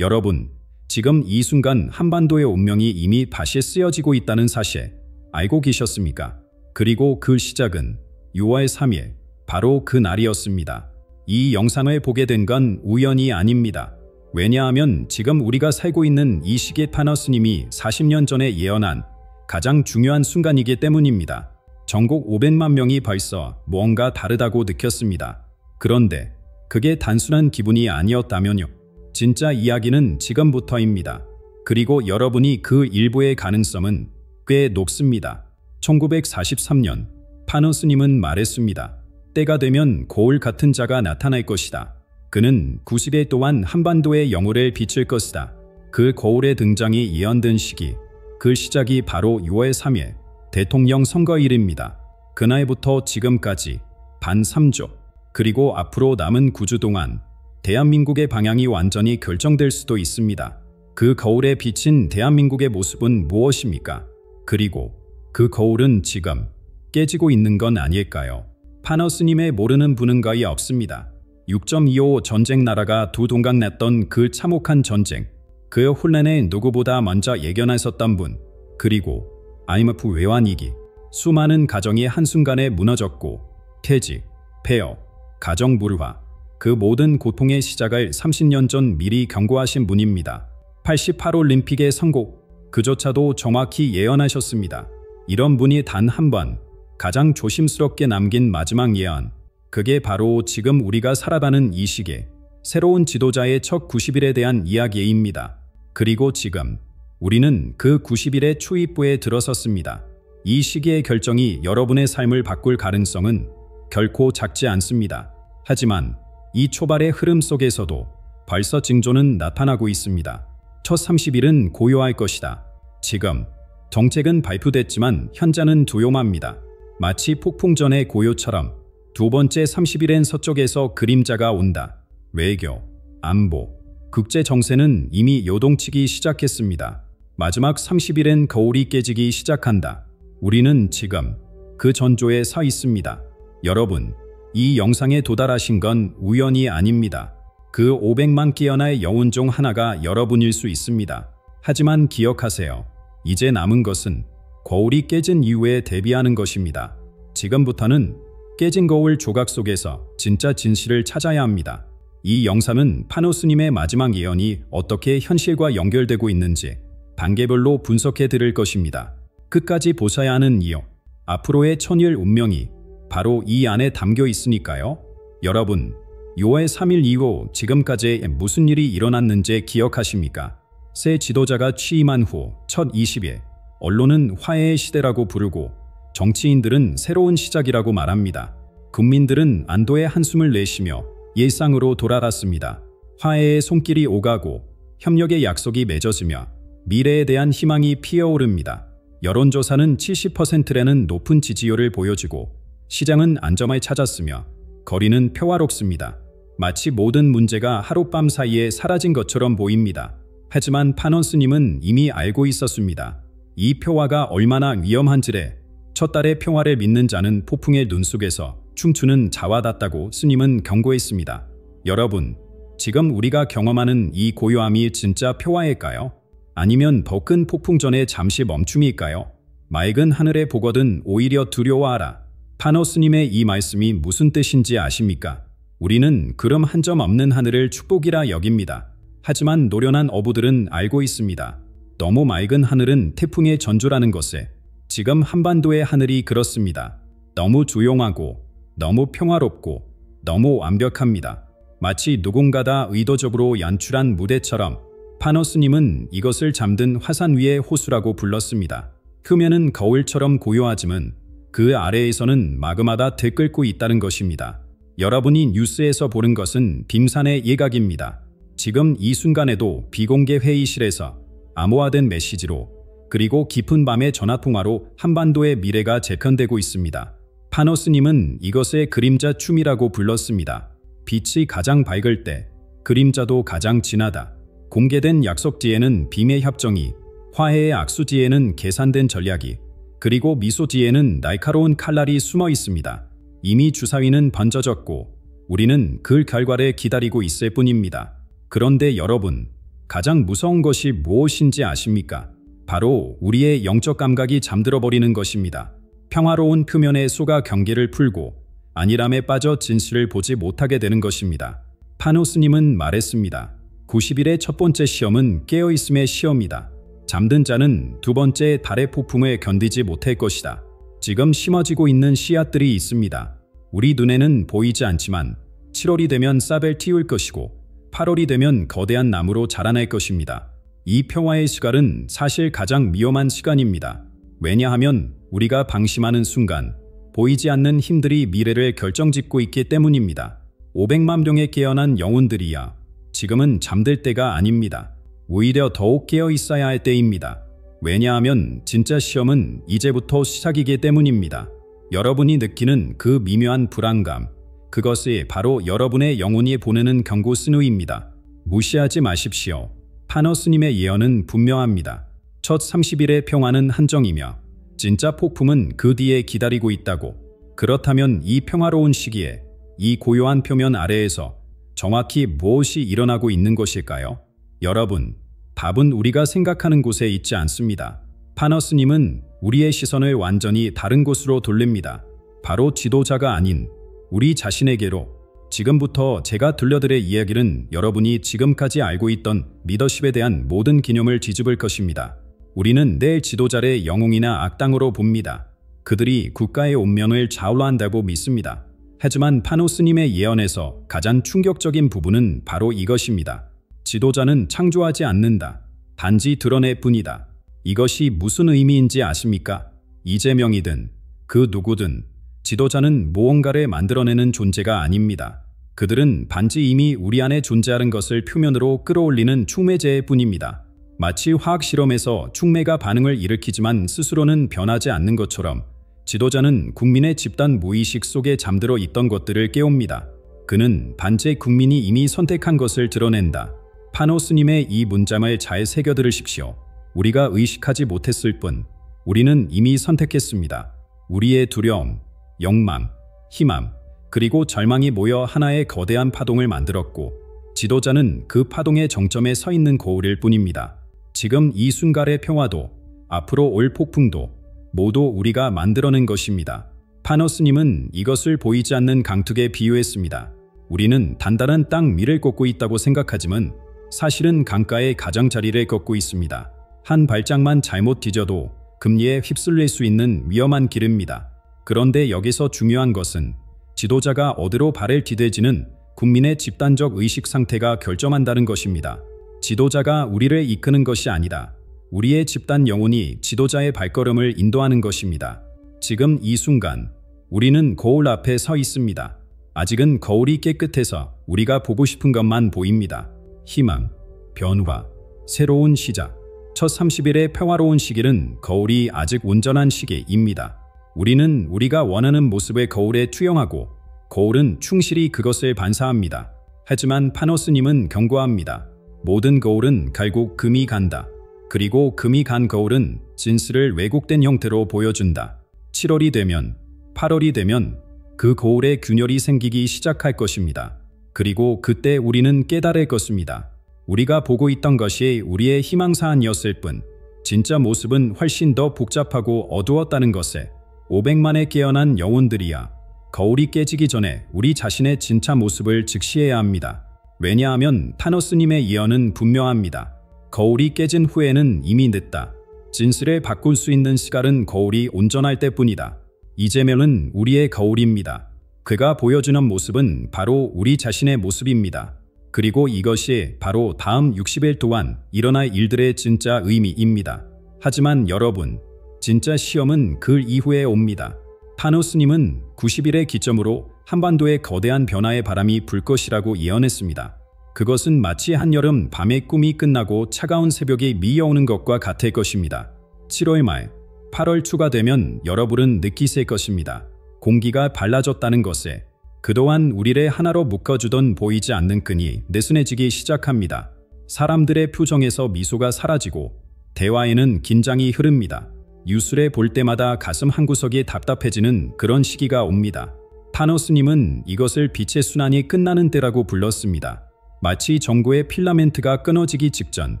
여러분, 지금 이 순간 한반도의 운명이 이미 다시 쓰여지고 있다는 사실 알고 계셨습니까? 그리고 그 시작은 6월 3일, 바로 그 날이었습니다. 이 영상을 보게 된 건 우연이 아닙니다. 왜냐하면 지금 우리가 살고 있는 이 시기에 파너스님이 40년 전에 예언한 가장 중요한 순간이기 때문입니다. 전국 500만 명이 벌써 무언가 다르다고 느꼈습니다. 그런데 그게 단순한 기분이 아니었다면요. 진짜 이야기는 지금부터입니다. 그리고 여러분이 그 일부의 가능성은 꽤 높습니다. 1943년 파너스님은 말했습니다. 때가 되면 거울 같은 자가 나타날 것이다. 그는 90일 동안 한반도의 영혼을 비출 것이다. 그 거울의 등장이 예언된 시기, 그 시작이 바로 6월 3일 대통령 선거일입니다. 그날부터 지금까지 반 3조, 그리고 앞으로 남은 9주 동안 대한민국의 방향이 완전히 결정될 수도 있습니다. 그 거울에 비친 대한민국의 모습은 무엇입니까? 그리고 그 거울은 지금 깨지고 있는 건 아닐까요? 파너스님의 모르는 분은 거의 없습니다. 6.25 전쟁 나라가 두 동강 났던 그 참혹한 전쟁, 그 혼란에 누구보다 먼저 예견하셨던 분, 그리고 IMF 외환위기, 수많은 가정이 한순간에 무너졌고 퇴직, 폐업, 가정 불화, 그 모든 고통의 시작을 30년 전 미리 경고하신 분입니다. 88올림픽의 성공, 그조차도 정확히 예언하셨습니다. 이런 분이 단 한 번, 가장 조심스럽게 남긴 마지막 예언, 그게 바로 지금 우리가 살아가는 이 시기에 새로운 지도자의 첫 90일에 대한 이야기입니다. 그리고 지금 우리는 그 90일의 초입부에 들어섰습니다. 이 시기의 결정이 여러분의 삶을 바꿀 가능성은 결코 작지 않습니다. 하지만 이 초발의 흐름 속에서도 벌써 징조는 나타나고 있습니다. 첫 30일은 고요할 것이다. 지금 정책은 발표됐지만 현장은 조용합니다. 마치 폭풍 전의 고요처럼 두 번째 30일엔 서쪽에서 그림자가 온다. 외교, 안보, 국제 정세는 이미 요동치기 시작했습니다. 마지막 30일엔 거울이 깨지기 시작한다. 우리는 지금 그 전조에 서 있습니다. 여러분, 이 영상에 도달하신 건 우연이 아닙니다. 그 500만 깨어날 영혼 중 하나가 여러분일 수 있습니다. 하지만 기억하세요. 이제 남은 것은 거울이 깨진 이후에 대비하는 것입니다. 지금부터는 깨진 거울 조각 속에서 진짜 진실을 찾아야 합니다. 이 영상은 파너스님의 마지막 예언이 어떻게 현실과 연결되고 있는지 단계별로 분석해 드릴 것입니다. 끝까지 보셔야 하는 이유, 앞으로의 천일 운명이 바로 이 안에 담겨 있으니까요. 여러분, 6월 3일 이후 지금까지 무슨 일이 일어났는지 기억하십니까? 새 지도자가 취임한 후 첫 20일, 언론은 화해의 시대라고 부르고 정치인들은 새로운 시작이라고 말합니다. 국민들은 안도의 한숨을 내쉬며 일상으로 돌아갔습니다. 화해의 손길이 오가고 협력의 약속이 맺어지며 미래에 대한 희망이 피어오릅니다. 여론조사는 70%라는 높은 지지율을 보여주고 시장은 안정을 찾았으며 거리는 평화롭습니다. 마치 모든 문제가 하룻밤 사이에 사라진 것처럼 보입니다. 하지만 파너스님은 이미 알고 있었습니다. 이 평화가 얼마나 위험한지를 첫 달의 평화를 믿는 자는 폭풍의 눈 속에서 춤추는 자와 같다고 스님은 경고했습니다. 여러분, 지금 우리가 경험하는 이 고요함이 진짜 평화일까요? 아니면 더 큰 폭풍 전에 잠시 멈춤일까요? 맑은 하늘에 보거든 오히려 두려워하라. 파너스님의 이 말씀이 무슨 뜻인지 아십니까? 우리는 구름 한 점 없는 하늘을 축복이라 여깁니다. 하지만 노련한 어부들은 알고 있습니다. 너무 맑은 하늘은 태풍의 전조라는 것에 지금 한반도의 하늘이 그렇습니다. 너무 조용하고 너무 평화롭고 너무 완벽합니다. 마치 누군가가 의도적으로 연출한 무대처럼 파너스님은 이것을 잠든 화산 위의 호수라고 불렀습니다. 표면은 거울처럼 고요하지만 그 아래에서는 마그마가 들끓고 있다는 것입니다. 여러분이 뉴스에서 보는 것은 빙산의 일각입니다. 지금 이 순간에도 비공개 회의실에서 암호화된 메시지로 그리고 깊은 밤의 전화통화로 한반도의 미래가 재편되고 있습니다. 파너스님은 이것을 그림자 춤이라고 불렀습니다. 빛이 가장 밝을 때 그림자도 가장 진하다. 공개된 약속지에는 비밀 협정이, 화해의 악수지에는 계산된 전략이, 그리고 미소지에는 날카로운 칼날이 숨어 있습니다. 이미 주사위는 번져졌고 우리는 그 결과를 기다리고 있을 뿐입니다. 그런데 여러분, 가장 무서운 것이 무엇인지 아십니까? 바로 우리의 영적 감각이 잠들어 버리는 것입니다. 평화로운 표면에 속아 경계를 풀고 안일함에 빠져 진실을 보지 못하게 되는 것입니다. 파노스님은 말했습니다. 90일의 첫 번째 시험은 깨어있음의 시험이다. 잠든 자는 두 번째 달의 폭풍을 견디지 못할 것이다. 지금 심어지고 있는 씨앗들이 있습니다. 우리 눈에는 보이지 않지만 7월이 되면 싹을 틔울 것이고 8월이 되면 거대한 나무로 자라날 것입니다. 이 평화의 시간은 사실 가장 위험한 시간입니다. 왜냐하면 우리가 방심하는 순간 보이지 않는 힘들이 미래를 결정짓고 있기 때문입니다. 500만 명의 깨어난 영혼들이야 지금은 잠들 때가 아닙니다. 오히려 더욱 깨어 있어야 할 때입니다. 왜냐하면 진짜 시험은 이제부터 시작이기 때문입니다. 여러분이 느끼는 그 미묘한 불안감, 그것이 바로 여러분의 영혼이 보내는 경고 신호입니다. 무시하지 마십시오. 파너스님의 예언은 분명합니다. 첫 30일의 평화는 한정이며 진짜 폭풍은 그 뒤에 기다리고 있다고. 그렇다면 이 평화로운 시기에 이 고요한 표면 아래에서 정확히 무엇이 일어나고 있는 것일까요? 여러분, 답은 우리가 생각하는 곳에 있지 않습니다. 파너스님은 우리의 시선을 완전히 다른 곳으로 돌립니다. 바로 지도자가 아닌 우리 자신에게로. 지금부터 제가 들려드릴 이야기는 여러분이 지금까지 알고 있던 리더십에 대한 모든 개념을 뒤집을 것입니다. 우리는 내일 지도자를 영웅이나 악당으로 봅니다. 그들이 국가의 운명을 좌우한다고 믿습니다. 하지만 파노스님의 예언에서 가장 충격적인 부분은 바로 이것입니다. 지도자는 창조하지 않는다. 단지 드러낼 뿐이다. 이것이 무슨 의미인지 아십니까? 이재명이든 그 누구든 지도자는 무언가를 만들어내는 존재가 아닙니다. 그들은 단지 이미 우리 안에 존재하는 것을 표면으로 끌어올리는 촉매제일 뿐입니다. 마치 화학실험에서 촉매가 반응을 일으키지만 스스로는 변하지 않는 것처럼 지도자는 국민의 집단 무의식 속에 잠들어 있던 것들을 깨웁니다. 그는 반제 국민이 이미 선택한 것을 드러낸다. 파노스님의 이 문장을 잘 새겨들으십시오. 우리가 의식하지 못했을 뿐 우리는 이미 선택했습니다. 우리의 두려움, 욕망, 희망, 그리고 절망이 모여 하나의 거대한 파동을 만들었고 지도자는 그 파동의 정점에 서 있는 거울일 뿐입니다. 지금 이 순간의 평화도 앞으로 올 폭풍도 모두 우리가 만들어낸 것입니다. 파너스님은 이것을 보이지 않는 강둑에 비유했습니다. 우리는 단단한 땅 위를 걷고 있다고 생각하지만 사실은 강가의 가장자리를 걷고 있습니다. 한 발짝만 잘못 뒤져도 금리에 휩쓸릴 수 있는 위험한 길입니다. 그런데 여기서 중요한 것은 지도자가 어디로 발을 디딜지는 국민의 집단적 의식 상태가 결정한다는 것입니다. 지도자가 우리를 이끄는 것이 아니라 우리의 집단 영혼이 지도자의 발걸음을 인도하는 것입니다. 지금 이 순간 우리는 거울 앞에 서 있습니다. 아직은 거울이 깨끗해서 우리가 보고 싶은 것만 보입니다. 희망, 변화, 새로운 시작. 첫 30일의 평화로운 시기는 거울이 아직 온전한 시기입니다. 우리는 우리가 원하는 모습의 거울에 투영하고 거울은 충실히 그것을 반사합니다. 하지만 파노스님은 경고합니다. 모든 거울은 결국 금이 간다. 그리고 금이 간 거울은 진실을 왜곡된 형태로 보여준다. 7월이 되면 8월이 되면 그 거울에 균열이 생기기 시작할 것입니다. 그리고 그때 우리는 깨달을 것입니다. 우리가 보고 있던 것이 우리의 희망사항이었을 뿐 진짜 모습은 훨씬 더 복잡하고 어두웠다는 것에 500만의 깨어난 영혼들이야 거울이 깨지기 전에 우리 자신의 진짜 모습을 직시해야 합니다. 왜냐하면 타노스님의 예언은 분명합니다. 거울이 깨진 후에는 이미 늦다. 진실을 바꿀 수 있는 시간은 거울이 온전할 때뿐이다. 이재명은 우리의 거울입니다. 그가 보여주는 모습은 바로 우리 자신의 모습입니다. 그리고 이것이 바로 다음 60일 동안 일어날 일들의 진짜 의미입니다. 하지만 여러분, 진짜 시험은 그 이후에 옵니다. 타노스님은 90일의 기점으로 한반도에 거대한 변화의 바람이 불 것이라고 예언했습니다. 그것은 마치 한여름 밤의 꿈이 끝나고 차가운 새벽이 밀려오는 것과 같을 것입니다. 7월 말, 8월 초가 되면 여러분은 느끼실 것입니다. 공기가 달라졌다는 것에 그동안 우리를 하나로 묶어주던 보이지 않는 끈이 느슨해지기 시작합니다. 사람들의 표정에서 미소가 사라지고 대화에는 긴장이 흐릅니다. 뉴스를 볼 때마다 가슴 한구석이 답답해지는 그런 시기가 옵니다. 타노스님은 이것을 빛의 순환이 끝나는 때라고 불렀습니다. 마치 전구의 필라멘트가 끊어지기 직전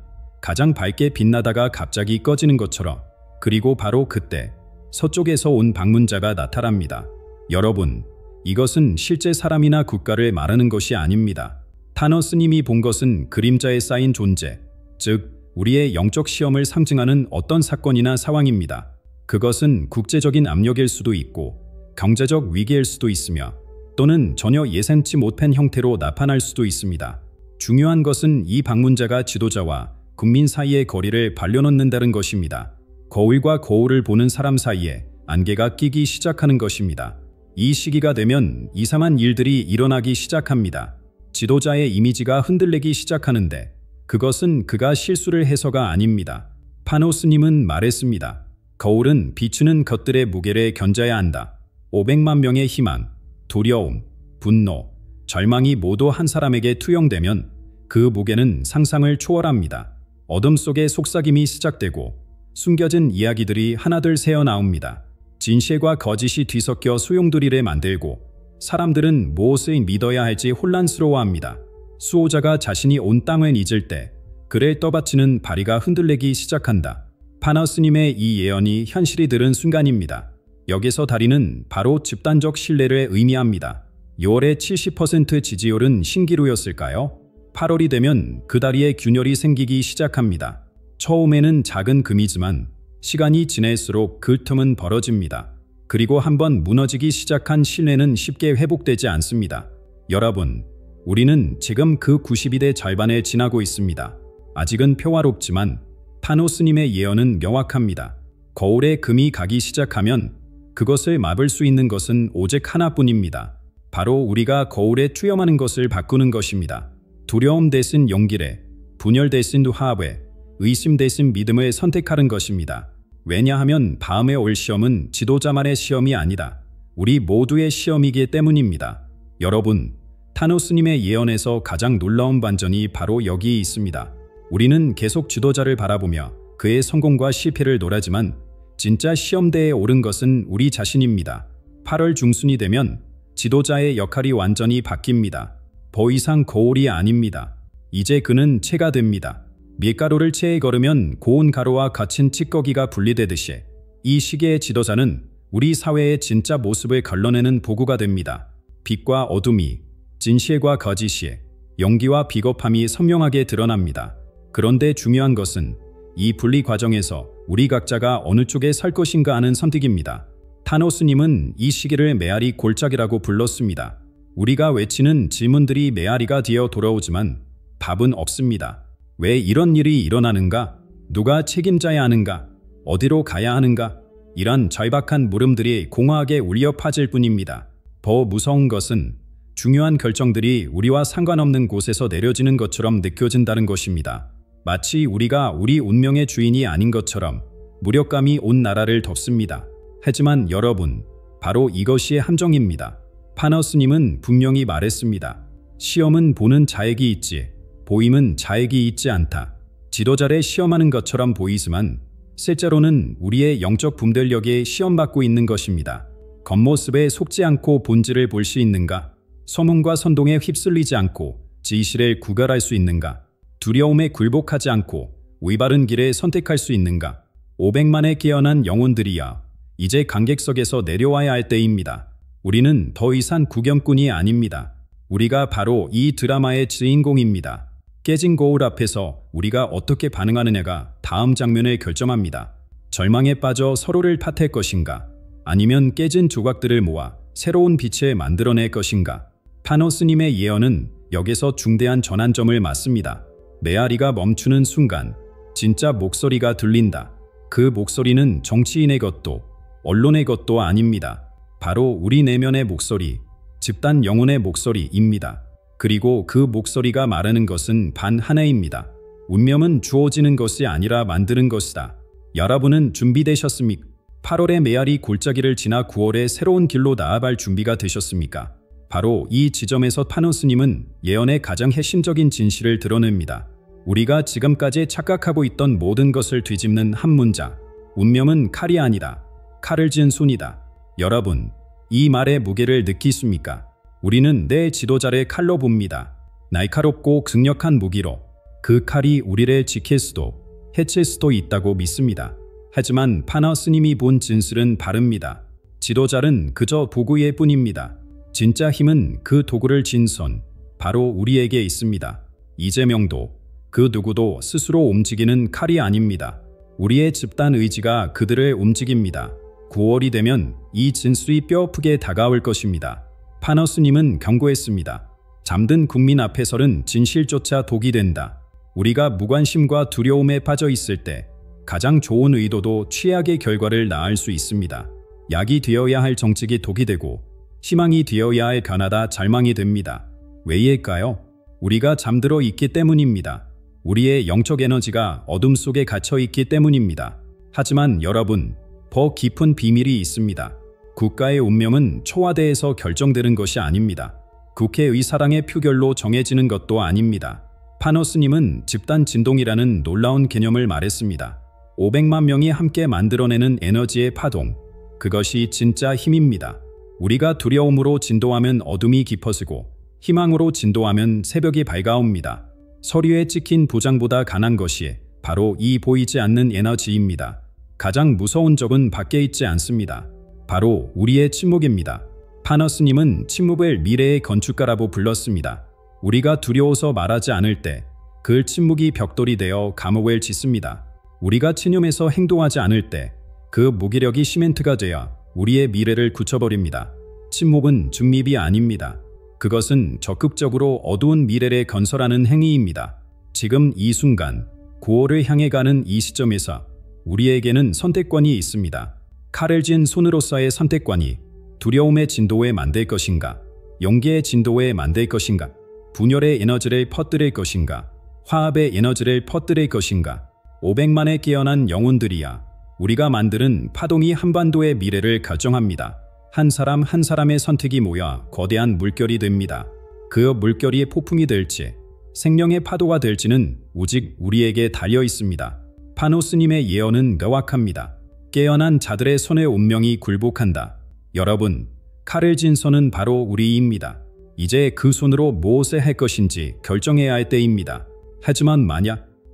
가장 밝게 빛나다가 갑자기 꺼지는 것처럼. 그리고 바로 그때 서쪽에서 온 방문자가 나타납니다. 여러분, 이것은 실제 사람이나 국가를 말하는 것이 아닙니다. 타노스님이 본 것은 그림자에 쌓인 존재, 즉 우리의 영적 시험을 상징하는 어떤 사건이나 상황입니다. 그것은 국제적인 압력일 수도 있고 경제적 위기일 수도 있으며 또는 전혀 예상치 못한 형태로 나타날 수도 있습니다. 중요한 것은 이 방문자가 지도자와 국민 사이의 거리를 벌려놓는다는 것입니다. 거울과 거울을 보는 사람 사이에 안개가 끼기 시작하는 것입니다. 이 시기가 되면 이상한 일들이 일어나기 시작합니다. 지도자의 이미지가 흔들리기 시작하는데 그것은 그가 실수를 해서가 아닙니다. 파노스님은 말했습니다. 거울은 비추는 것들의 무게를 견뎌야 한다. 500만 명의 희망, 두려움, 분노, 절망이 모두 한 사람에게 투영되면 그 무게는 상상을 초월합니다. 어둠 속에 속삭임이 시작되고 숨겨진 이야기들이 하나둘 새어나옵니다. 진실과 거짓이 뒤섞여 소용돌이를 만들고 사람들은 무엇을 믿어야 할지 혼란스러워합니다. 수호자가 자신이 온 땅을 잊을 때 그를 떠받치는 바리가 흔들리기 시작한다. 파너스님의 이 예언이 현실이 되는 순간입니다. 여기서 다리는 바로 집단적 신뢰를 의미합니다. 6월의 70% 지지율은 신기루였을까요? 8월이 되면 그 다리에 균열이 생기기 시작합니다. 처음에는 작은 금이지만 시간이 지날수록 그 틈은 벌어집니다. 그리고 한번 무너지기 시작한 신뢰는 쉽게 회복되지 않습니다. 여러분, 우리는 지금 그 92대 절반을 지나고 있습니다. 아직은 평화롭지만 타노스님의 예언은 명확합니다. 거울에 금이 가기 시작하면 그것을 막을 수 있는 것은 오직 하나뿐입니다. 바로 우리가 거울에 투영하는 것을 바꾸는 것입니다. 두려움 대신 용기를, 분열 대신 화합을, 의심 대신 믿음을 선택하는 것입니다. 왜냐하면 다음에 올 시험은 지도자만의 시험이 아니다. 우리 모두의 시험이기 때문입니다. 여러분, 타노스님의 예언에서 가장 놀라운 반전이 바로 여기에 있습니다. 우리는 계속 지도자를 바라보며 그의 성공과 실패를 노라지만 진짜 시험대에 오른 것은 우리 자신입니다. 8월 중순이 되면 지도자의 역할이 완전히 바뀝니다. 더 이상 거울이 아닙니다. 이제 그는 채가 됩니다. 밀가루를 채에 걸으면 고운 가루와 거친 찌꺼기가 분리되듯이 이 시기의 지도자는 우리 사회의 진짜 모습을 걸러내는 도구가 됩니다. 빛과 어둠이, 진실과 거짓이, 용기와 비겁함이 선명하게 드러납니다. 그런데 중요한 것은 이 분리 과정에서 우리 각자가 어느 쪽에 설 것인가 하는 선택입니다. 타노스님은 이 시기를 메아리 골짜기라고 불렀습니다. 우리가 외치는 질문들이 메아리가 되어 돌아오지만 답은 없습니다. 왜 이런 일이 일어나는가? 누가 책임져야 하는가? 어디로 가야 하는가? 이런 절박한 물음들이 공허하게 울려 퍼질 뿐입니다. 더 무서운 것은 중요한 결정들이 우리와 상관없는 곳에서 내려지는 것처럼 느껴진다는 것입니다. 마치 우리가 우리 운명의 주인이 아닌 것처럼 무력감이 온 나라를 덮습니다. 하지만 여러분, 바로 이것이 함정입니다. 파너스님은 분명히 말했습니다. 시험은 보는 자에게 있지, 보임은 자에게 있지 않다. 지도자를 시험하는 것처럼 보이지만 실제로는 우리의 영적 분별력에 시험받고 있는 것입니다. 겉모습에 속지 않고 본질을 볼 수 있는가? 소문과 선동에 휩쓸리지 않고 진실을 구별할 수 있는가? 두려움에 굴복하지 않고 위바른 길을 선택할 수 있는가? 500만의 깨어난 영혼들이여, 이제 관객석에서 내려와야 할 때입니다. 우리는 더 이상 구경꾼이 아닙니다. 우리가 바로 이 드라마의 주인공입니다. 깨진 거울 앞에서 우리가 어떻게 반응하느냐가 다음 장면을 결정합니다. 절망에 빠져 서로를 탓할 것인가? 아니면 깨진 조각들을 모아 새로운 빛을 만들어낼 것인가? 타노스님의 예언은 여기서 중대한 전환점을 맞습니다. 메아리가 멈추는 순간 진짜 목소리가 들린다. 그 목소리는 정치인의 것도 언론의 것도 아닙니다. 바로 우리 내면의 목소리, 집단 영혼의 목소리입니다. 그리고 그 목소리가 말하는 것은 단 하나입니다. 운명은 주어지는 것이 아니라 만드는 것이다. 여러분은 준비되셨습니까? 8월의 메아리 골짜기를 지나 9월의 새로운 길로 나아갈 준비가 되셨습니까? 바로 이 지점에서 파노스님은 예언의 가장 핵심적인 진실을 드러냅니다. 우리가 지금까지 착각하고 있던 모든 것을 뒤집는 한 문장. 운명은 칼이 아니다. 칼을 쥔 손이다. 여러분, 이 말의 무게를 느끼십니까? 우리는 내 지도자를 칼로 봅니다. 날카롭고 강력한 무기로 그 칼이 우리를 지킬 수도 해칠 수도 있다고 믿습니다. 하지만 파너 스님이 본 진실은 다릅니다. 지도자는 그저 도구일 뿐입니다. 진짜 힘은 그 도구를 쥔 손, 바로 우리에게 있습니다. 이재명도 그 누구도 스스로 움직이는 칼이 아닙니다. 우리의 집단 의지가 그들을 움직입니다. 9월이 되면 이 진술이 뼈아프게 다가올 것입니다. 파너 스님은 경고했습니다. 잠든 국민 앞에서는 진실조차 독이 된다. 우리가 무관심과 두려움에 빠져 있을 때 가장 좋은 의도도 최악의 결과를 낳을 수 있습니다. 약이 되어야 할 정책이 독이 되고 희망이 되어야 할 가나다 절망이 됩니다. 왜일까요? 우리가 잠들어 있기 때문입니다. 우리의 영적 에너지가 어둠 속에 갇혀 있기 때문입니다. 하지만 여러분, 더 깊은 비밀이 있습니다. 국가의 운명은 초화대에서 결정되는 것이 아닙니다. 국회의 사랑의 표결로 정해지는 것도 아닙니다. 파너 스님은 집단 진동이라는 놀라운 개념을 말했습니다. 500만 명이 함께 만들어내는 에너지의 파동, 그것이 진짜 힘입니다. 우리가 두려움으로 진도하면 어둠이 깊어지고 희망으로 진도하면 새벽이 밝아옵니다. 서류에 찍힌 보장보다 강한 것이 바로 이 보이지 않는 에너지입니다. 가장 무서운 적은 밖에 있지 않습니다. 바로 우리의 침묵입니다. 파너 스님은 침묵을 미래의 건축가라고 불렀습니다. 우리가 두려워서 말하지 않을 때 그 침묵이 벽돌이 되어 감옥을 짓습니다. 우리가 체념해서 행동하지 않을 때 그 무기력이 시멘트가 되어 우리의 미래를 굳혀버립니다. 침묵은 중립이 아닙니다. 그것은 적극적으로 어두운 미래를 건설하는 행위입니다. 지금 이 순간 9월을 향해 가는 이 시점에서 우리에게는 선택권이 있습니다. 칼을 쥔 손으로서의 선택권이 두려움의 진도에 만들 것인가, 용기의 진도에 만들 것인가, 분열의 에너지를 퍼뜨릴 것인가, 화합의 에너지를 퍼뜨릴 것인가. 500만의 깨어난 영혼들이야. 우리가 만드는 파동이 한반도의 미래를 결정합니다. 한 사람 한 사람의 선택이 모여 거대한 물결이 됩니다. 그 물결이 폭풍이 될지 생명의 파도가 될지는 오직 우리에게 달려 있습니다. 파너 스님의 예언은 명확합니다. 깨어난 자들의 손의 운명이 굴복한다. 여러분, 칼을 쥔 손은 바로 우리입니다. 이제 그 손으로 무엇을 할 것인지 결정해야 할 때입니다. 하지만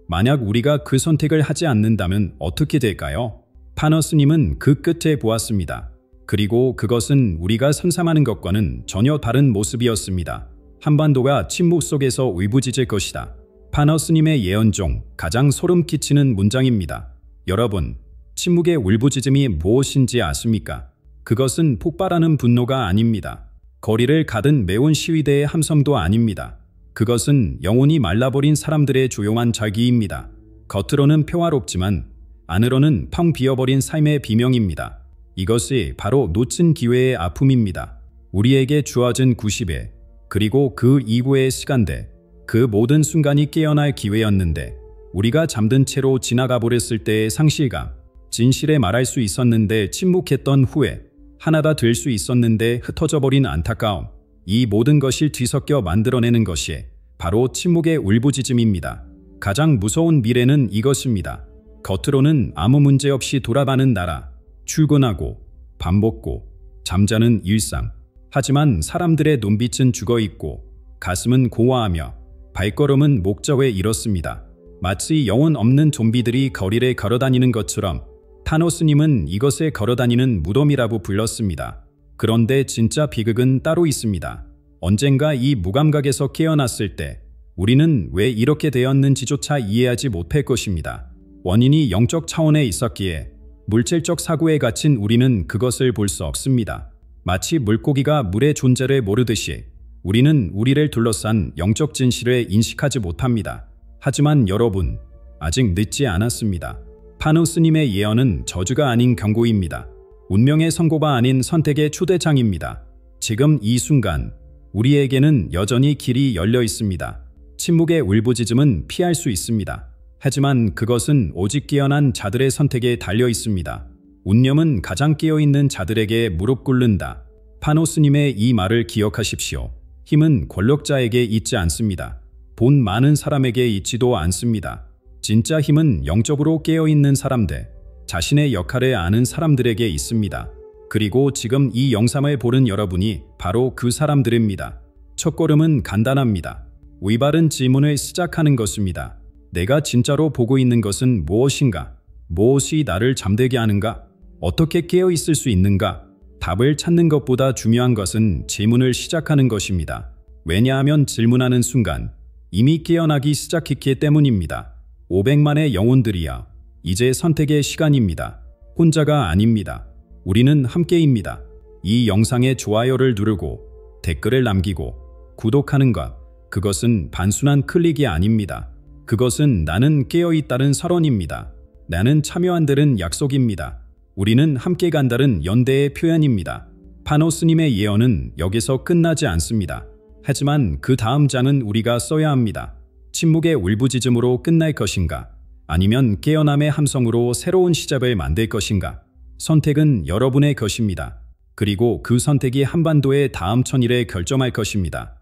만약 우리가 그 선택을 하지 않는다면 어떻게 될까요? 파너 스님은 그 끝에 보았습니다. 그리고 그것은 우리가 상상하는 것과는 전혀 다른 모습이었습니다. 한반도가 침묵 속에서 울부짖을 것이다. 파너 스님의 예언 중 가장 소름 끼치는 문장입니다. 여러분, 침묵의 울부짖음이 무엇인지 아십니까? 그것은 폭발하는 분노가 아닙니다. 거리를 가든 매운 시위대의 함성도 아닙니다. 그것은 영혼이 말라버린 사람들의 조용한 절기입니다. 겉으로는 평화롭지만 안으로는 텅 비어버린 삶의 비명입니다. 이것이 바로 놓친 기회의 아픔입니다. 우리에게 주어진 90일, 그리고 그 이후의 시간대, 그 모든 순간이 깨어날 기회였는데 우리가 잠든 채로 지나가 버렸을 때의 상실감, 진실에 말할 수 있었는데 침묵했던 후회, 하나가 될 수 있었는데 흩어져 버린 안타까움, 이 모든 것을 뒤섞여 만들어내는 것이 바로 침묵의 울부짖음입니다. 가장 무서운 미래는 이것입니다. 겉으로는 아무 문제 없이 돌아가는 나라, 출근하고 밥 먹고 잠자는 일상. 하지만 사람들의 눈빛은 죽어있고 가슴은 고와하며 발걸음은 목적에 이렇습니다. 마치 영혼 없는 좀비들이 거리를 걸어다니는 것처럼 파너 스님은 이것을 걸어다니는 무덤이라고 불렀습니다. 그런데 진짜 비극은 따로 있습니다. 언젠가 이 무감각에서 깨어났을 때 우리는 왜 이렇게 되었는지조차 이해하지 못할 것입니다. 원인이 영적 차원에 있었기에 물질적 사고에 갇힌 우리는 그것을 볼 수 없습니다. 마치 물고기가 물의 존재를 모르듯이 우리는 우리를 둘러싼 영적 진실을 인식하지 못합니다. 하지만 여러분, 아직 늦지 않았습니다. 파너 스님의 예언은 저주가 아닌 경고입니다. 운명의 선고가 아닌 선택의 초대장입니다. 지금 이 순간 우리에게는 여전히 길이 열려 있습니다. 침묵의 울부짖음은 피할 수 있습니다. 하지만 그것은 오직 깨어난 자들의 선택에 달려 있습니다. 운명은 가장 깨어있는 자들에게 무릎 꿇는다. 파너 스님의 이 말을 기억하십시오. 힘은 권력자에게 있지 않습니다. 본 많은 사람에게 있지도 않습니다. 진짜 힘은 영적으로 깨어있는 사람들, 자신의 역할을 아는 사람들에게 있습니다. 그리고 지금 이 영상을 보는 여러분이 바로 그 사람들입니다. 첫걸음은 간단합니다. 올바른 질문을 시작하는 것입니다. 내가 진짜로 보고 있는 것은 무엇인가? 무엇이 나를 잠들게 하는가? 어떻게 깨어 있을 수 있는가? 답을 찾는 것보다 중요한 것은 질문을 시작하는 것입니다. 왜냐하면 질문하는 순간 이미 깨어나기 시작했기 때문입니다. 500만의 영혼들이여, 이제 선택의 시간입니다. 혼자가 아닙니다. 우리는 함께입니다. 이 영상에 좋아요를 누르고 댓글을 남기고 구독하는 것, 그것은 단순한 클릭이 아닙니다. 그것은 나는 깨어있다는 선언입니다. 나는 참여한다는 약속입니다. 우리는 함께 간다는 연대의 표현입니다. 파노 스님의 예언은 여기서 끝나지 않습니다. 하지만 그 다음 장은 우리가 써야 합니다. 침묵의 울부짖음으로 끝날 것인가? 아니면 깨어남의 함성으로 새로운 시작을 만들 것인가? 선택은 여러분의 것입니다. 그리고 그 선택이 한반도의 다음 천일에 결정할 것입니다.